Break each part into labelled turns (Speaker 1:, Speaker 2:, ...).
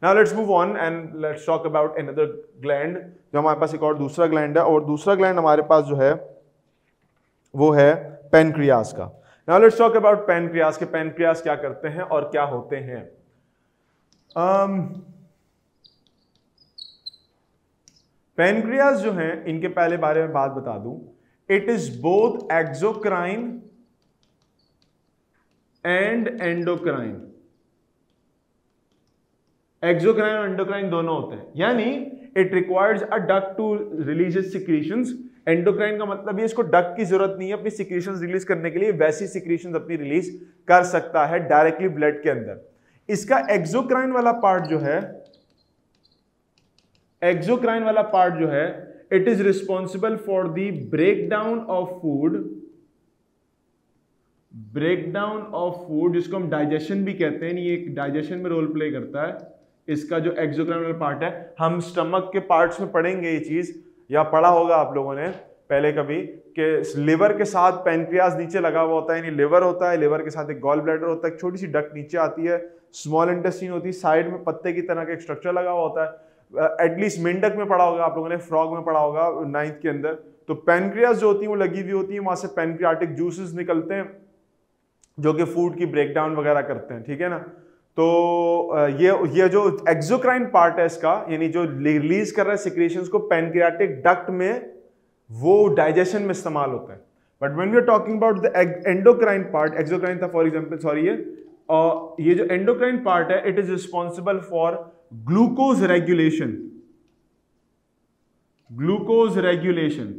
Speaker 1: Now let's move on and let's talk about another gland, जो हमारे पास एक और दूसरा ग्लैंड है, और दूसरा ग्लैंड हमारे पास जो है वो है पैनक्रियास का। Now let's talk about pancreas के पैनक्रियास क्या करते हैं और क्या होते हैं। पैनक्रियास जो हैं इनके पहले बारे में बात बता दूं, it is both exocrine and endocrine. Exocrine और एंडोक्राइन दोनों होते हैं, यानी it requires a duct to release its secretions. Endocrine का मतलब ये इसको डक्ट की जरूरत नहीं है अपनी सिक्रीशंस रिलीज करने के लिए, वैसी सिक्रीशंस अपनी रिलीज कर सकता है डायरेक्टली ब्लड के अंदर। इसका एक्सोक्राइन वाला पार्ट जो है, एक्सोक्राइन वाला पार्ट जो है, it is responsible for the breakdown of food, breakdown of food जिसको हम डाइजेशन भी कहते हैं, ये डाइजेशन में रोल प्ले करता है इसका जो एक्सोक्राइन वाला पार्ट है। हम स्टमक के पार्ट्स में पढ़ेंगे ये चीज, या पढ़ा होगा आप लोगों ने पहले कभी, कि लिवर के साथ पैनक्रियास नीचे लगा हुआ होता है, यानी लिवर होता है, लिवर के साथ एक गॉल ब्लैडर होता है, एक छोटी सी डक्ट नीचे आती है, स्मॉल इंटेस्टाइन होती है, साइड में पत्ते की तरह का एक स्ट्रक्चर लगा हुआ होता है। एटलीस्ट मेंढक में पढ़ा होगा आप लोगों ने, फ्रॉग में पढ़ा होगा 9th के अंदर। तो पैनक्रियास जो होती है वो लगी हुई होती है, वहां से पैनक्रियाटिक जूसेस निकलते हैं जो कि फूड की ब्रेकडाउन वगैरह करते हैं, ठीक है ना। तो ये जो एक्सोक्राइन पार्ट है इसका, यानी जो रिलीज कर रहा है सिक्रीशंस को पैनक्रियाटिक डक्ट में, वो डाइजेशन में इस्तेमाल होता है। But when we are talking about the endocrine part, exocrine था फॉर एग्जांपल, सॉरी, ये जो एंडोक्राइन पार्ट है, it is responsible for glucose regulation, glucose regulation.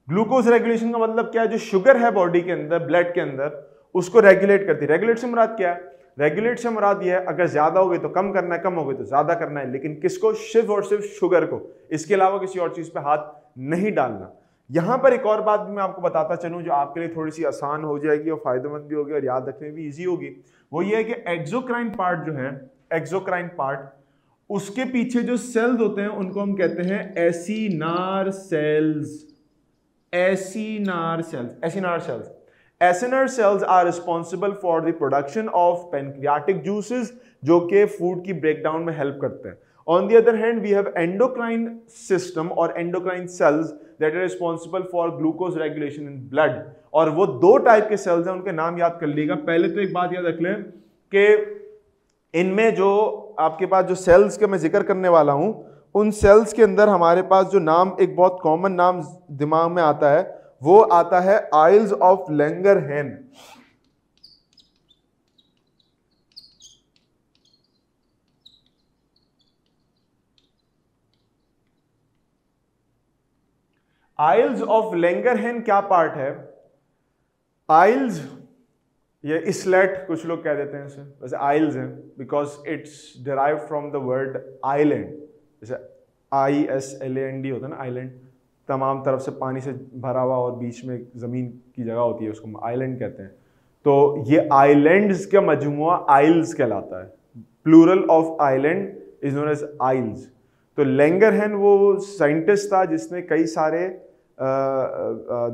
Speaker 1: Glucose regulation का मतलब क्या है, जो शुगर है बॉडी के अंदर, ब्लड के अंदर, उसको रेगुलेट करती है। रेगुलेट से मुराद क्या है, रेगुलेट से मुराद यह है अगर ज्यादा हो गई तो कम करना है, कम हो गई तो ज्यादा करना है, लेकिन किसको, सिर्फ और सिर्फ शुगर को, इसके अलावा किसी और चीज पे हाथ नहीं डालना। यहां पर एक और बात भी मैं आपको बताता चलूं जो आपके लिए थोड़ी सी आसान हो जाएगी और फायदेमंद भी होगी और याद रखने में भी ईजी होगी। वो ये है कि एक्सोक्राइन पार्ट जो है, एक्सोक्राइन पार्ट, उसके पीछे जो सेल्स होते हैं उनको हम कहते हैं acinar cells. Acinar cells, acinar cells, acinar cells are responsible for the production of pancreatic juices, जो कि फूड की ब्रेकडाउन में हेल्प करते हैं। On the other hand we have endocrine system और endocrine cells that are responsible for glucose regulation in blood. और वो दो टाइप के सेल्स हैं, उनके नाम याद कर लीजिएगा। पहले तो एक बात याद रख लें कि इनमें जो आपके पास जो सेल्स का मैं जिक्र करने वाला हूं, उन सेल्स के अंदर हमारे पास जो नाम, एक बहुत कॉमन नाम दिमाग में आता है, वो आता है आइल्स ऑफ लैंगरहैन। आइल्स ऑफ लैंगरहैन क्या पार्ट है? आइल्स, ये इसलेट कुछ लोग कह देते हैं इसे, वैसे आइल्स हैं because it's derive from the word island. जैसे ISLAND होता है ना, आइलैंड, तमाम तरफ से पानी से भरा हुआ और बीच में ज़मीन की जगह होती है, उसको हम आइलैंड कहते हैं। तो ये आइलैंड्स का मजमुआ आइल्स कहलाता है। Plural of island is known as isles. तो लैंगरहैन वो साइंटिस्ट था जिसने कई सारे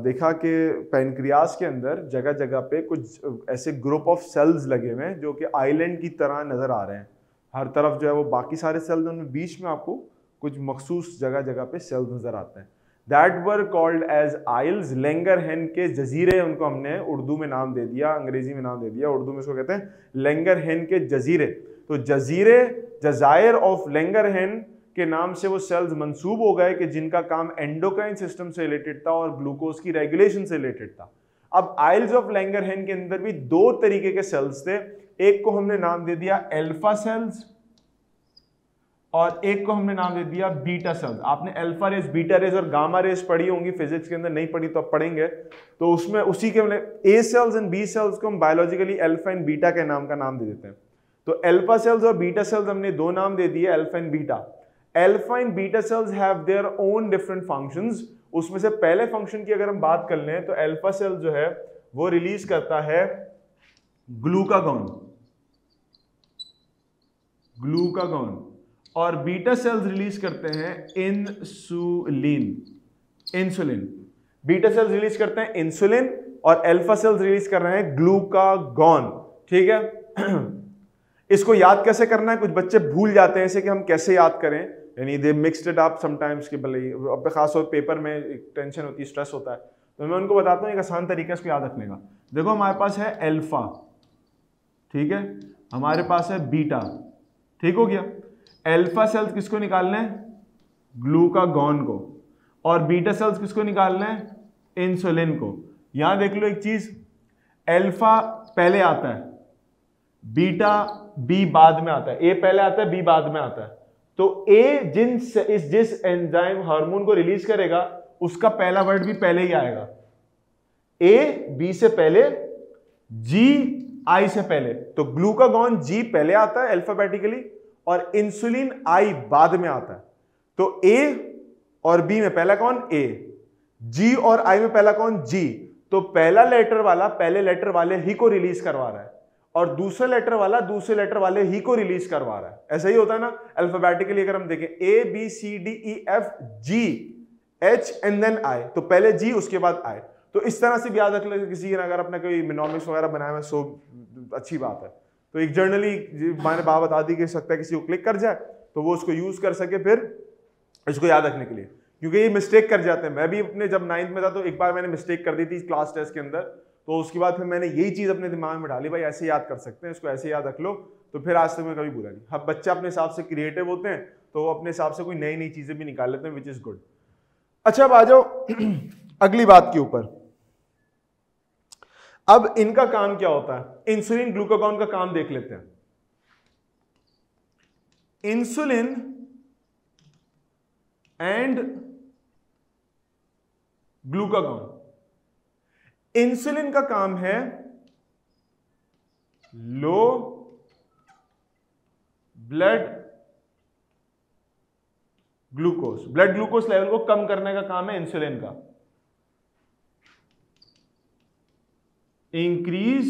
Speaker 1: देखा कि पैनक्रियास के अंदर जगह जगह पे कुछ ऐसे ग्रुप ऑफ सेल्स लगे हुए हैं जो कि आइलैंड की तरह नज़र आ रहे हैं। हर तरफ जो है वो बाकी सारे सेल्स, उनमें बीच में आपको कुछ मखसूस जगह जगह पे सेल्स नजर आते हैं। दैट वर कॉल्ड एज आइल्स। लैंगरहैन के जजीरे, उनको हमने उर्दू में नाम दे दिया, अंग्रेजी में नाम दे दिया, उर्दू में इसको कहते हैं लैंगरहैन के जजीरे। तो जजीरे, जजायर ऑफ लैंगरहैन के नाम से वो सेल्स मंसूब हो गए कि जिनका काम एंडोक्राइन सिस्टम से रिलेटेड था और ग्लूकोज की रेगुलेशन से रिलेटेड था। अब आइल्स ऑफ लैंगरहैन के अंदर भी दो तरीके के सेल्स थे। एक को हमने नाम दे दिया अल्फा सेल्स और एक को हमने नाम दे दिया बीटा सेल्स। आपने अल्फा रेस, बीटा रेस और गामा रेस पढ़ी होंगी फिजिक्स के अंदर, नहीं पढ़ी तो अब पढ़ेंगे। तो उसमें उसी के ए सेल्स एंड बी सेल्स को हम बायोलॉजिकली अल्फा एंड बीटा के नाम का नाम दे देते हैं। तो अल्फा सेल्स और बीटा सेल्स हमने दो नाम दे दिए, alpha and beta. Alpha and beta cells have their own different functions. उसमें से पहले फंक्शन की अगर हम बात कर लें तो अल्फा सेल जो है वो रिलीज करता है ग्लूकागॉन, ग्लूकागॉन, और बीटा सेल्स रिलीज करते हैं insulin, insulin. Beta cells release करते हैं इंसुलिन और अल्फा सेल्स रिलीज कर रहे हैं ग्लूकागॉन, ठीक है। इसको याद कैसे करना है, कुछ बच्चे भूल जाते हैं इसे कि हम कैसे याद करें, यानी दे मिक्स्ड इट अप समटाइम्स कि भले खासतौर पेपर में टेंशन होती है, स्ट्रेस होता है, तो मैं उनको बताता हूँ एक आसान तरीका इसको याद रखने का। देखो हमारे पास है अल्फा, ठीक है, हमारे पास है बीटा, ठीक हो गया। अल्फा सेल्स किसको निकालना है, ग्लूकागॉन को, और बीटा सेल्स किसको निकालना है, इंसुलिन को। यहां देख लो एक चीज, अल्फा पहले आता है, बीटा बी बाद में आता है, ए पहले आता है बी बाद में आता है। तो ए जिस एंजाइम हार्मोन को रिलीज करेगा उसका पहला वर्ड भी पहले ही आएगा, ए बी से पहले, जी आई से पहले। तो ग्लूकागॉन जी पहले आता है अल्फाबेटिकली और इंसुलिन आई बाद में आता है। तो ए और बी में पहला कौन, ए, जी और आई में पहला कौन, जी। तो पहला लेटर वाला पहले लेटर वाले ही को रिलीज करवा रहा है और दूसरा लेटर वाला दूसरे लेटर वाले ही को रिलीज करवा रहा है। ऐसा ही होता है ना अल्फाबेटिकली, अगर हम देखें A B C D E F G H and then I, तो पहले जी उसके बाद आई। तो इस तरह से भी याद रख ले, किसी ने अगर अपना कोई मिनोमिक्स वगैरह बनाया है सो अच्छी बात है। तो एक जर्नली मैंने बात बता दी कि सकता है किसी को क्लिक कर जाए तो वो उसको यूज कर सके फिर इसको याद रखने के लिए, क्योंकि ये मिस्टेक कर जाते हैं। मैं भी अपने जब 9th में था तो एक बार मैंने मिस्टेक कर दी थी क्लास टेस्ट के अंदर, तो उसके बाद फिर मैंने यही चीज अपने दिमाग में डाली, भाई ऐसे याद कर सकते हैं, इसको ऐसे याद रख लो, तो फिर आज तक मैं कभी भूला नहीं। अब बच्चा अपने हिसाब से क्रिएटिव होते हैं तो वो अपने हिसाब से कोई नई नई चीजें भी निकाल लेते हैं, विच इज गुड। अच्छा अब आ जाओ अगली बात के ऊपर। अब इनका काम क्या होता है, इंसुलिन ग्लूकागॉन का काम देख लेते हैं। इंसुलिन एंड ग्लूकागॉन, इंसुलिन का काम है low blood glucose, blood glucose level को कम करने का काम है इंसुलिन का। Increase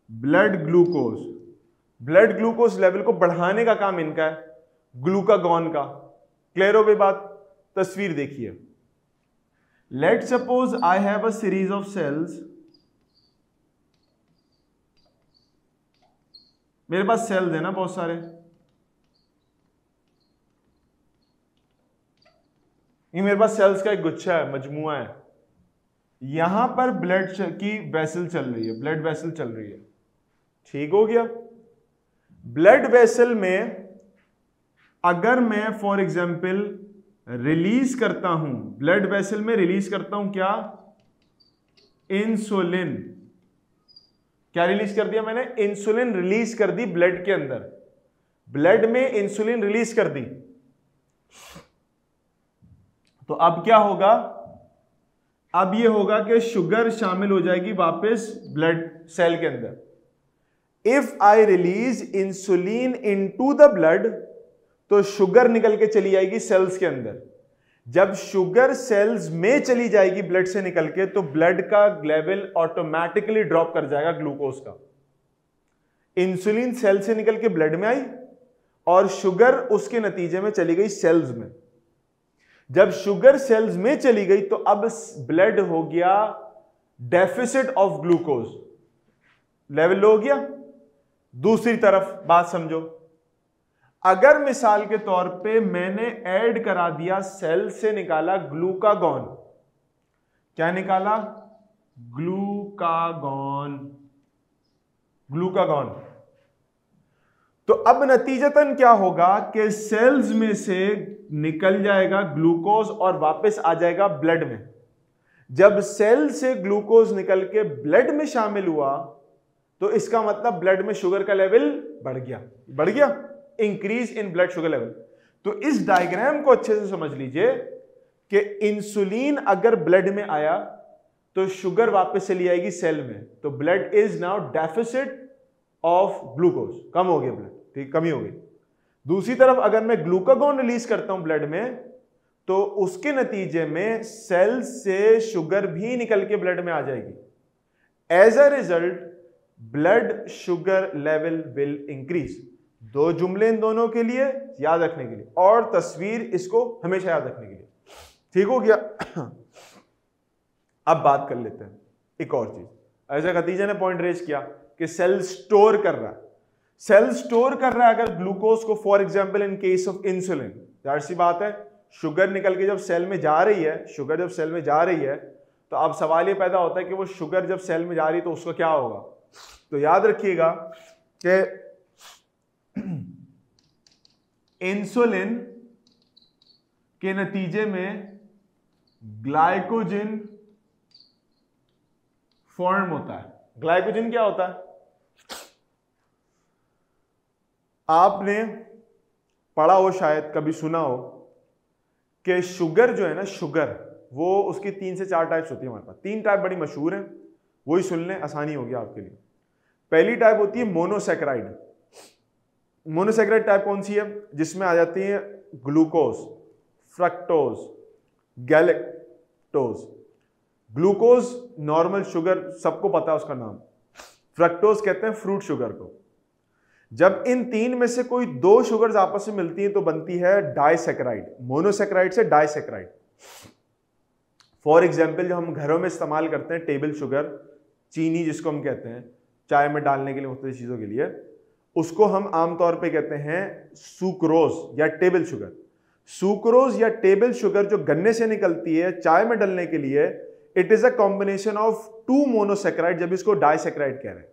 Speaker 1: blood glucose, blood glucose level को बढ़ाने का काम इनका है, ग्लूकागॉन का। क्लियर हो गई बात? तस्वीर देखिए, let suppose I have a series of cells, मेरे पास सेल्स है ना बहुत सारे, ये मेरे पास सेल्स का एक गुच्छा है, मजमुआ है। यहां पर ब्लड की वेसल चल रही है, ब्लड वेसल चल रही है, ठीक हो गया। ब्लड वेसल में अगर मैं फॉर एग्जाम्पल रिलीज करता हूं, ब्लड वेसल में रिलीज करता हूं क्या, इंसुलिन। क्या रिलीज कर दिया मैंने, इंसुलिन रिलीज कर दी ब्लड के अंदर, ब्लड में इंसुलिन रिलीज कर दी। तो अब क्या होगा, अब ये होगा कि शुगर शामिल हो जाएगी वापस ब्लड सेल के अंदर। If I release insulin into the blood, तो शुगर निकल के चली जाएगी सेल्स के अंदर। जब शुगर सेल्स में चली जाएगी ब्लड से निकल के, तो ब्लड का लेवल ऑटोमेटिकली ड्रॉप कर जाएगा ग्लूकोज का। इंसुलिन सेल से निकल के ब्लड में आई और शुगर उसके नतीजे में चली गई सेल्स में। जब शुगर सेल्स में चली गई तो अब ब्लड हो गया deficit of glucose, level low हो गया। दूसरी तरफ बात समझो, अगर मिसाल के तौर पे मैंने ऐड करा दिया, सेल से निकाला ग्लूकागॉन, क्या निकाला, ग्लूकागॉन, ग्लूकागॉन, तो अब नतीजतन क्या होगा कि सेल्स में से निकल जाएगा ग्लूकोज और वापस आ जाएगा ब्लड में। जब सेल से ग्लूकोज निकल के ब्लड में शामिल हुआ तो इसका मतलब ब्लड में शुगर का लेवल बढ़ गया, बढ़ गया, increase in blood sugar level. तो इस डायग्राम को अच्छे से समझ लीजिए कि इंसुलिन अगर ब्लड में आया तो शुगर वापस चली आएगी सेल में, तो blood is now deficit of glucose, कम हो गया ब्लड, ठीक, कमी हो गई। दूसरी तरफ अगर मैं ग्लूकागॉन रिलीज करता हूं ब्लड में, तो उसके नतीजे में सेल से शुगर भी निकल के ब्लड में आ जाएगी। As a result blood sugar level will increase. दो जुमले इन दोनों के लिए याद रखने के लिए, और तस्वीर इसको हमेशा याद रखने के लिए, ठीक हो गया। अब बात कर लेते हैं एक और चीज। ऐसा खतीजा ने पॉइंट रेज किया कि सेल स्टोर कर रहा है, सेल स्टोर कर रहा है अगर ग्लूकोज को, for example in case of insulin, जाहिर सी बात है शुगर निकल के जब सेल में जा रही है, शुगर जब सेल में जा रही है तो अब सवाल ये पैदा होता है कि वो शुगर जब सेल में जा रही है तो उसका क्या होगा। तो याद रखिएगा कि इंसुलिन के नतीजे में ग्लाइकोजन फॉर्म होता है। ग्लाइकोजन क्या होता है? आपने पढ़ा हो, शायद कभी सुना हो कि शुगर जो है ना, शुगर वो उसकी 3 से 4 टाइप्स होती है हमारे पास। 3 टाइप बड़ी मशहूर है, वही सुन लें, आसानी होगी आपके लिए। पहली टाइप होती है मोनोसैकेराइड। मोनोसैकेराइड टाइप कौन सी है? जिसमें आ जाती है glucose, fructose, galactose. Glucose normal sugar, सबको पता है उसका नाम। फ्रक्टोज कहते हैं फ्रूट शुगर को। जब इन 3 में से कोई 2 शुगर्स आपस में मिलती हैं तो बनती है डाइसैकेराइड। मोनोसैकेराइड से डाइसैकेराइड। फॉर एग्जाम्पल जो हम घरों में इस्तेमाल करते हैं टेबल शुगर, चीनी जिसको हम कहते हैं चाय में डालने के लिए, मुख्तलिफ चीज़ों के लिए, उसको हम आमतौर पे कहते हैं सुक्रोज या टेबल शुगर। सुक्रोज या टेबल शुगर जो गन्ने से निकलती है चाय में डालने के लिए, it is a combination of 2 monosaccharide, जब इसको डाइसैकेराइड कह रहे हैं।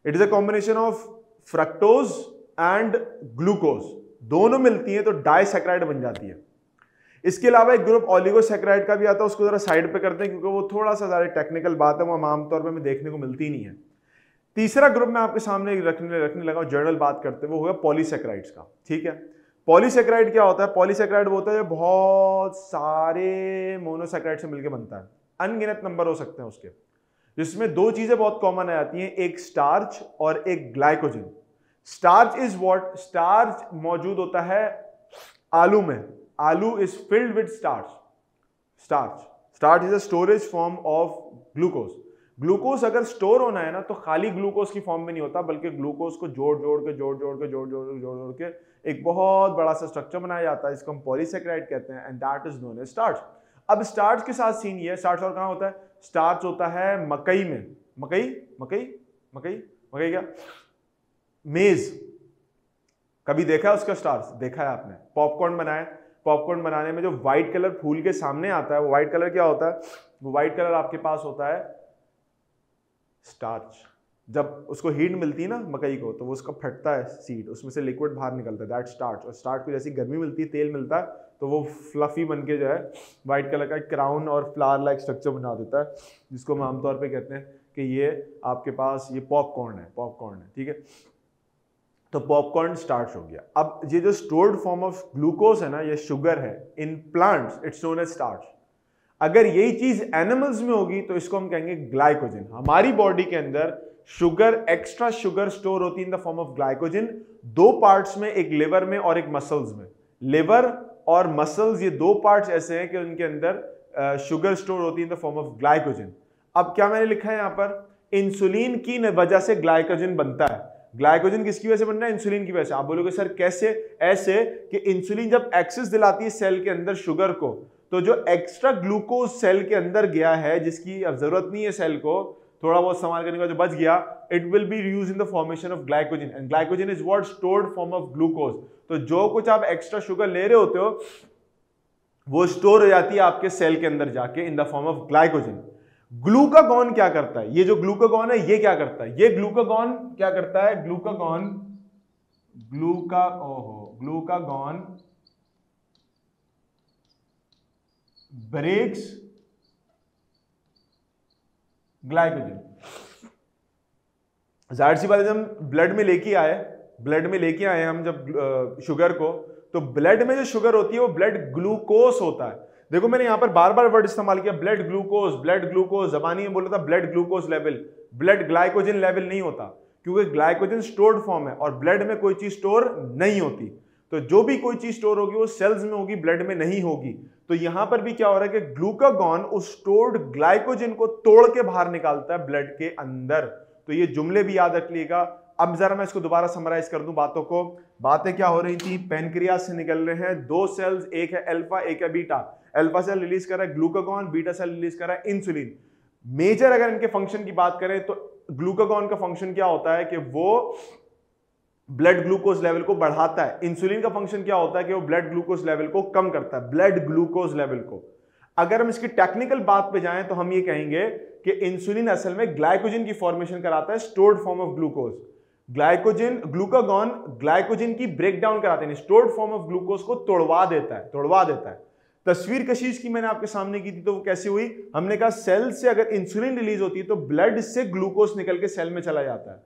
Speaker 1: It is a combination of fructose and glucose, दोनों मिलती हैं तो डाइसैकेराइड बन जाती है। इसके अलावा एक ग्रुप ओलिगोसैकेराइड का भी आता है, उसको जरा साइड पे करते हैं क्योंकि वो थोड़ा सा ज्यादा टेक्निकल बात है, वो हम आमतौर पर हमें देखने को मिलती नहीं है। तीसरा ग्रुप मैं आपके सामने रखने लगा, जर्नल बात करते हैं, वो होगा पॉलीसैकेराइड्स का। ठीक है, पॉलीसैकेराइड क्या होता है? पॉलीसैकेराइड वो होता है जो बहुत सारे मोनोसैकेराइड से मिलकर बनता है, अनगिनत नंबर हो सकते हैं उसके, जिसमें 2 चीजें बहुत कॉमन आ जाती हैं, एक स्टार्च और एक glycogen. Starch is what? Starch मौजूद होता है आलू में। आलू is filled with starch. Starch is a storage form of glucose. Glucose अगर स्टोर होना है ना तो खाली ग्लूकोज की फॉर्म में नहीं होता, बल्कि ग्लूकोज को जोड़ जोड़ के एक बहुत बड़ा सा स्ट्रक्चर बनाया जाता है, इसको हम पॉलीसैकेराइड कहते हैं, and that is known as starch. अब स्टार्च के साथ सीन ये है, स्टार्च और कहां होता है? स्टार्च होता है मकई में। मकई क्या? मेज। कभी देखा है उसका स्टार्च? देखा है आपने? पॉपकॉर्न बनाए, पॉपकॉर्न बनाने में जो व्हाइट कलर फूल के सामने आता है, वो व्हाइट कलर क्या होता है? वो व्हाइट कलर आपके पास होता है स्टार्च। जब उसको हीट मिलती है ना मकई को, तो वो उसका फटता है सीड, उसमें से लिक्विड बाहर निकलता है, दैट स्टार्च। और स्टार्च को जैसी गर्मी मिलती है, तेल मिलता है, तो वो फ्लफी बन के जो है व्हाइट कलर का क्राउन और फ्लावर लाइक स्ट्रक्चर बना देता है, जिसको हम आमतौर पे कहते हैं कि ये आपके पास ये पॉपकॉर्न है। ठीक है, तो पॉपकॉर्न स्टार्च हो गया। अब ये जो स्टोर्ड फॉर्म ऑफ ग्लूकोज है ना, ये शुगर है in plants, it's known as starch. अगर यही चीज एनिमल्स में होगी तो इसको हम कहेंगे ग्लाइकोजन। हमारी बॉडी के अंदर शुगर, एक्स्ट्रा शुगर स्टोर होती है in the form of glycogen, 2 parts में, एक लिवर में और एक मसल्स में। लिवर और मसल्स ये 2 पार्ट्स ऐसे हैं कि उनके अंदर शुगर स्टोर होती है in the form of glycogen. अब क्या मैंने लिखा है यहां पर? इंसुलिन की वजह से ग्लाइकोजन बनता है। ग्लाइकोजन किसकी वजह से बनना है? इंसुलिन की वजह से। आप बोलोगे सर कैसे? ऐसे कि इंसुलिन जब एक्सेस दिलाती है सेल के अंदर शुगर को, तो जो एक्स्ट्रा ग्लूकोज सेल के अंदर गया है, जिसकी अब जरूरत नहीं है सेल को, थोड़ा बहुत इस्तेमाल करने का जो बच गया, it will be used in the formation of glycogen, and glycogen is what? Stored form of glucose. तो जो कुछ आप एक्स्ट्रा शुगर ले रहे होते हो वो स्टोर हो जाती है आपके सेल के अंदर जाके in the form of glycogen. Glucagon क्या करता है? ये जो ग्लूकागॉन है ये क्या करता है? ये ग्लूकागॉन क्या करता है? Glucagon breaks glycogen. जाहिर सी बात है, जब हम ब्लड में लेके आए हम जब शुगर को, तो ब्लड में जो शुगर होती है वो ब्लड ग्लूकोज होता है। देखो मैंने यहां पर बार बार वर्ड इस्तेमाल किया, ब्लड ग्लूकोज। जबानी में बोला था blood glucose level, blood glycogen level नहीं होता, क्योंकि ग्लाइकोजन स्टोर्ड फॉर्म है और ब्लड में कोई चीज स्टोर नहीं होती। तो जो भी कोई चीज स्टोर होगी वो सेल्स में होगी, ब्लड में नहीं होगी। तो यहां पर भी क्या हो रहा है कि ग्लूकागॉन उस स्टोर्ड ग्लाइकोजन को तोड़ के बाहर निकालता है ब्लड के अंदर। तो ये जुमले भी याद रख लीजिएगा। अब जरा मैं इसको दोबारा समराइज कर दूं बातों को। बातें क्या हो रही थी? पैनक्रियास से निकल रहे हैं 2 सेल्स, एक है अल्फा एक है बीटा। अल्फा सेल रिलीज कर रहा है ग्लूकागॉन, बीटा सेल रिलीज कर रहा है इंसुलिन। मेजर अगर इनके फंक्शन की बात करें तो ग्लूकागॉन का फंक्शन क्या होता है कि वो ब्लड ग्लूकोज लेवल को बढ़ाता है। इंसुलिन का फंक्शन क्या होता है कि वो ब्लड ग्लूकोज लेवल को कम करता है, ब्लड ग्लूकोज लेवल को। अगर हम इसकी टेक्निकल बात पे जाएं तो हम ये कहेंगे कि इंसुलिन असल में ग्लाइकोजन की फॉर्मेशन कराता है, stored form of glucose. Glucagon glycogen की ब्रेकडाउन कराते हैं, स्टोर्ड फॉर्म ऑफ ग्लूकोज को तोड़वा देता है। तस्वीर कशीश की मैंने आपके सामने की थी, तो वो कैसी हुई? हमने कहा सेल से अगर इंसुलिन रिलीज होती है तो ब्लड से ग्लूकोज निकल के सेल में चला जाता है,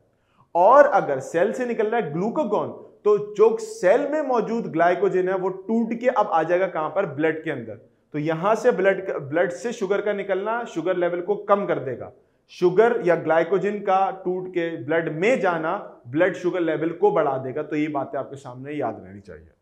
Speaker 1: और अगर सेल से निकल रहा है ग्लूकागॉन तो जो सेल में मौजूद ग्लाइकोजन है वो टूट के अब आ जाएगा कहां पर? ब्लड के अंदर। तो यहां से ब्लड से शुगर का निकलना शुगर लेवल को कम कर देगा। शुगर या ग्लाइकोजन का टूट के ब्लड में जाना ब्लड शुगर लेवल को बढ़ा देगा। तो ये बातें आपके सामने याद रहनी चाहिए।